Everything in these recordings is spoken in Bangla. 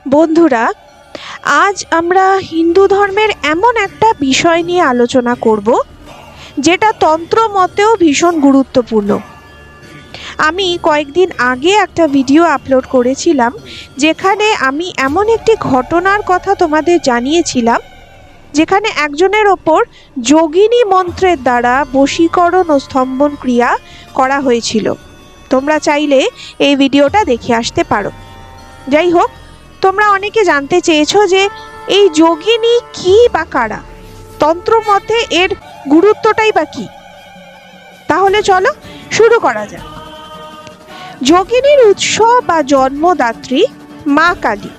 বন্ধুরা, আজ আমরা হিন্দু ধর্মের এমন একটা বিষয় নিয়ে আলোচনা করব যেটা তন্ত্র মতেও ভীষণ গুরুত্বপূর্ণ। আমি কয়েকদিন আগে একটা ভিডিও আপলোড করেছিলাম যেখানে আমি এমন একটি ঘটনার কথা তোমাদের জানিয়েছিলাম যেখানে একজনের ওপর যোগিনী মন্ত্রের দ্বারা বশীকরণ ও স্তম্ভন ক্রিয়া করা হয়েছিল। তোমরা চাইলে এই ভিডিওটা দেখে আসতে পারো। যাই হোক, তোমরা অনেকে জানতে চেয়েছো যে এই যোগিনী কি বা কারা, তন্ত্র মতে এর গুরুত্বটাই বা কি। তাহলে চলো শুরু করা যাক। যোগিনীর উৎস বা জন্মদাত্রী মা কালী।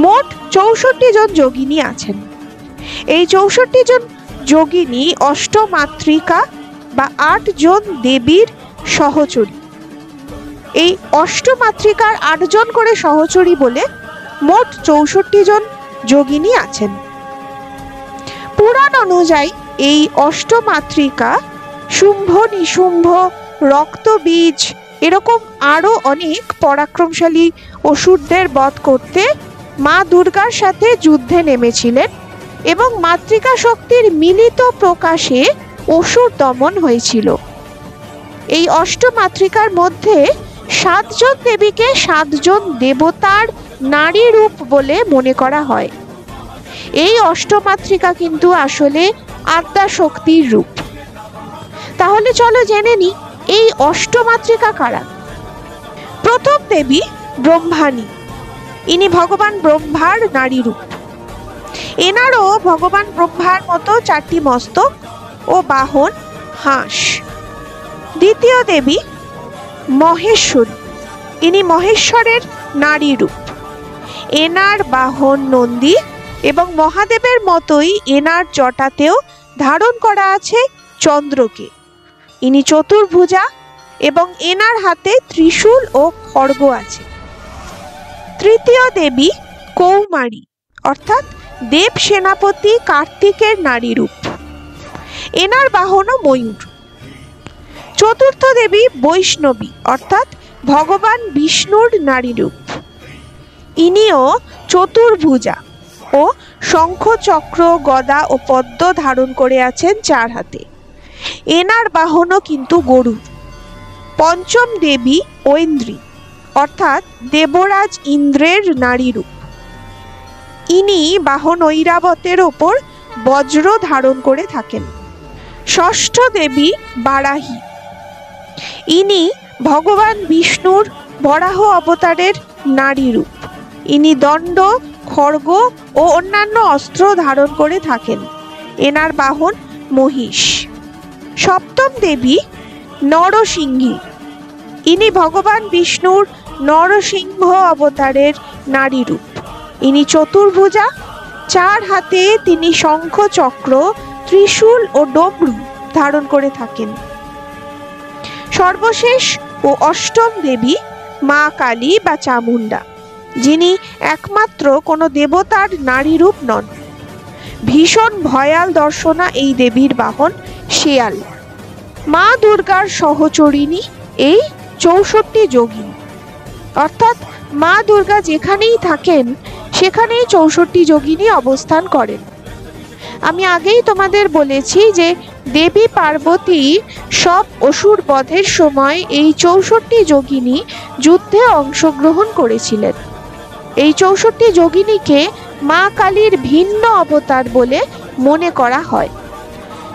মোট 64 জন যোগিনী আছেন। এই 64 জন যোগিনী অষ্টমাতৃকা বা 8 জন দেবীর সহচরী। এই অষ্টমাতৃকার 8 জন করে সহচরী বলে মোট 64 জন যোগিনী আছেন। পুরাণ অনুযায়ী এই অষ্টমাতৃকা শুম্ভ, নিশুম্ভ, রক্তবীজ এরকম আরো অনেক পরাক্রমশালী অসুরদের বধ করতে মা দুর্গার সাথে যুদ্ধে নেমেছিলেন এবং মাতৃকা শক্তির মিলিত প্রকাশে অসুর দমন হয়েছিল। এই অষ্টমাতৃকার মধ্যে 7 জন দেবীকে 7 জন দেবতার নারী রূপ বলে মনে করা হয়। এই অষ্টমাতৃকা কিন্তু আসলে আদ্যা শক্তির রূপ। তাহলে চলো জেনে নি এই অষ্টমাতৃকা কারা। প্রথম দেবী ব্রহ্মাণী। ইনি ভগবান ব্রহ্মার নারী রূপ। এনারও ভগবান ব্রহ্মার মতো 4টি মস্তক ও বাহন হাঁস। দ্বিতীয় দেবী মহেশ্বরী। ইনি মহেশ্বরের নারী রূপ। এনার বাহন নন্দী এবং মহাদেবের মতোই এনার জটাতেও ধারণ করা আছে চন্দ্রকে। ইনি চতুর্ভুজা এবং এনার হাতে ত্রিশূল ও খড়গ আছে। তৃতীয় দেবী কৌমারী অর্থাৎ দেব সেনাপতি কার্তিকের নারী রূপ। এনার বাহনও ময়ূর। চতুর্থ দেবী বৈষ্ণবী অর্থাৎ ভগবান বিষ্ণুর নারী রূপ। ইনিও চতুর্ভুজা ও শঙ্খ, চক্র, গদা ও পদ্ম ধারণ করে আছেন 4 হাতে। এনার বাহনও কিন্তু গরু। পঞ্চম দেবী ঐন্দ্রী অর্থাৎ দেবরাজ ইন্দ্রের নারী রূপ। ইনি বাহন ঐরাবতের ওপর বজ্র ধারণ করে থাকেন। ষষ্ঠ দেবী বারাহী। ইনি ভগবান বিষ্ণুর বরাহ অবতারের নারী রূপ। ইনি দণ্ড, খড়গ ও অন্যান্য অস্ত্র ধারণ করে থাকেন। এনার বাহন মহিষ। সপ্তম দেবী নরসিংহী। ইনি ভগবান বিষ্ণুর নরসিংহ অবতারের নারী রূপ। ইনি চতুর্ভুজা। 4 হাতে তিনি শঙ্খ, চক্র, ত্রিশূল ও ডমরু ধারণ করে থাকেন। সর্বশেষ ও অষ্টম দেবী মা কালী বা চামুন্ডা, যিনি একমাত্র কোনো দেবতার নারী রূপ নন। ভীষণ ভয়াল দর্শনা এই দেবীর বাহন শেয়াল। মা দুর্গার সহচরিণী এই 64 যোগিনী, অর্থাৎ মা দুর্গা যেখানেই থাকেন সেখানেই 64 যোগিনী অবস্থান করেন। আমি আগেই তোমাদের বলেছি যে দেবী পার্বতী সব অসুর বধের সময় এই 64 যোগিনী যুদ্ধে অংশগ্রহণ করেছিলেন। এই 64 যোগিনীকে মা কালীর ভিন্ন অবতার বলে মনে করা হয়।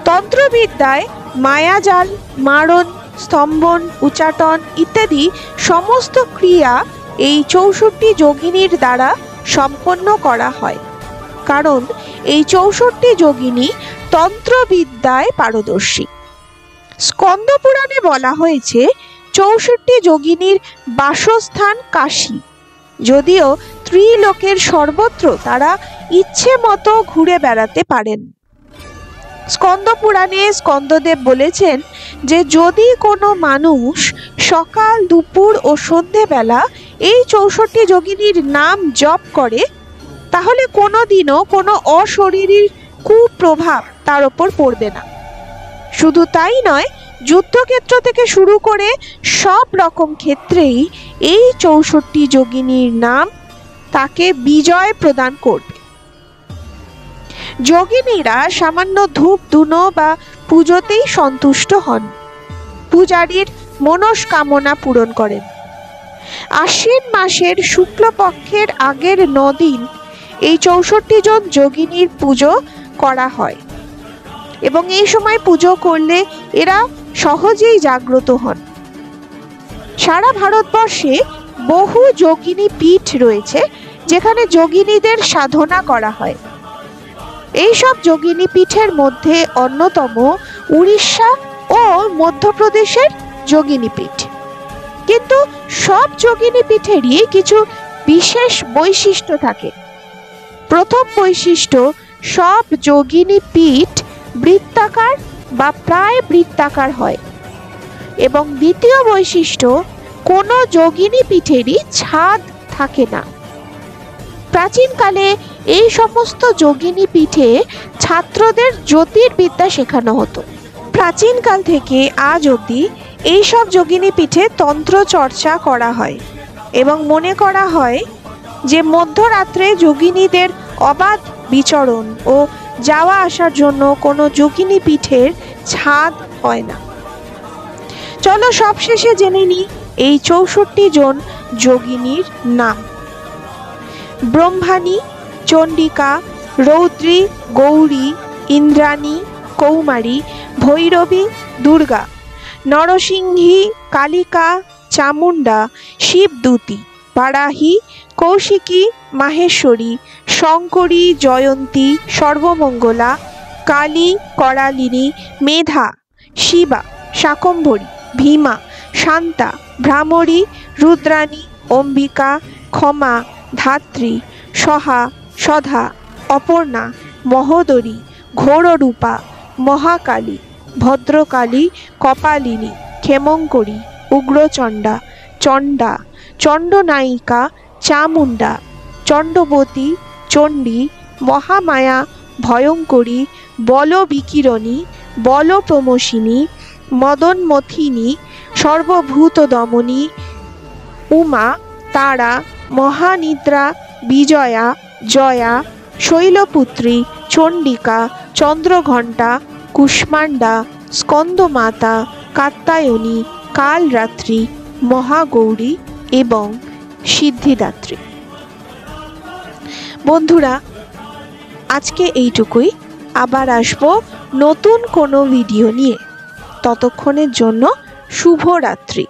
তন্ত্রবিদ্যায় মায়াজাল, মারণ, স্তম্ভন, উচ্চাটন ইত্যাদি সমস্ত ক্রিয়া এই 64 যোগিনীর দ্বারা সম্পন্ন করা হয়, কারণ এই 64 যোগিনী তন্ত্রবিদ্যায় পারদর্শী। স্কন্দ পুরাণে বলা হয়েছে 64 যোগিনীর বাসস্থান কাশী, যদিও ত্রিলোকের সর্বত্র তারা ইচ্ছে মতো ঘুরে বেড়াতে পারেন। স্কন্দ পুরাণে স্কন্দদেব বলেছেন যে যদি কোনো মানুষ সকাল, দুপুর ও সন্ধেবেলা এই 64 যোগিনীর নাম জপ করে তাহলে কোনোদিনও কোনো অশরীরীর কুপ্রভাব তার ওপর পড়বে না। শুধু তাই নয়, যুদ্ধক্ষেত্র থেকে শুরু করে সব রকম ক্ষেত্রেই এই 64 যোগিনীর নাম তাকে বিজয় প্রদান করবে। যোগিনীরা সামান্য ধূপ ধুনো বা পুজোতেই সন্তুষ্ট হন, পূজারীর মনস্কামনা পূরণ করেন। আশ্বিন মাসের শুক্লপক্ষের আগের 9 দিন এই 64 জন যোগিনীর পুজো করা হয় এবং এই সময় পুজো করলে এরা সহজেই জাগ্রত হন। সারা ভারতবর্ষে বহু যোগিনী পীঠ রয়েছে যেখানে যোগিনীদের সাধনা করা হয়। এই সব যোগিনী পীঠের মধ্যে অন্যতম উড়িষ্যা ও মধ্যপ্রদেশের যোগিনী পীঠ। কিন্তু সব যোগিনী পীঠেরই কিছু বিশেষ বৈশিষ্ট্য থাকে। প্রথম বৈশিষ্ট্য, সব যোগিনী পীঠ বৃত্তাকার বা প্রায় বৃত্তাকার হয়। এবং দ্বিতীয় বৈশিষ্ট্য, কোনো যোগিনী পীঠেরই ছাদ থাকে না। প্রাচীনকালে এই সমস্ত যোগিনী পীঠে ছাত্রদের জ্যোতির্বিদ্যা শেখানো হতো। প্রাচীনকাল থেকে আজ অবধি এইসব যোগিনী পীঠে তন্ত্র চর্চা করা হয় এবং মনে করা হয় যে মধ্যরাত্রে যোগিনীদের অবাধ বিচরণ ও যাওয়া আসার জন্য কোনো যোগিনী পীঠের ছাদ হয় না। চলো সবশেষে জেনে নিই এই 64 জন যোগিনীর নাম। ব্রহ্মাণী, চণ্ডিকা, রৌদ্রী, গৌরী, ইন্দ্রাণী, কৌমারী, ভৈরবী, দুর্গা, নরসিংহী, কালিকা, চামুণ্ডা, শিবদূতী, বারাহী, কৌশিকী, মাহেশ্বরী, শঙ্করী, জয়ন্তী, সর্বমঙ্গলা, কালী, করালিনী, মেধা, শিবা, শাকম্ভরী, ভীমা, শান্তা, ভ্রামরী, রুদ্রাণী, অম্বিকা, ক্ষমা, ধাত্রী, সহা, সধা, অপর্ণা, মহোদরী, ঘোররূপা, মহাকালী, ভদ্রকালী, কপালিনী, ক্ষেমঙ্করী, উগ্রচণ্ডা, চণ্ডা, চণ্ডনায়িকা, চামুণ্ডা, চণ্ডবতী, চণ্ডী, মহামায়া, ভয়ঙ্করী, বলবিকিরণী, বলপ্রমোষিনী, মদনমথিনী, সর্বভূতদমনী, উমা, তারা, মহানিদ্রা, বিজয়া, জয়া, শৈলপুত্রী, চণ্ডিকা, চন্দ্রঘণ্টা, কুষ্মাণ্ডা, স্কন্দমাতা, কাত্যায়নী, কালরাত্রি, মহাগৌরী এবং সিদ্ধিদাত্রী। বন্ধুরা, আজকে এইটুকুই। আবার আসবো নতুন কোনো ভিডিও নিয়ে। ততক্ষণের জন্য শুভরাত্রি।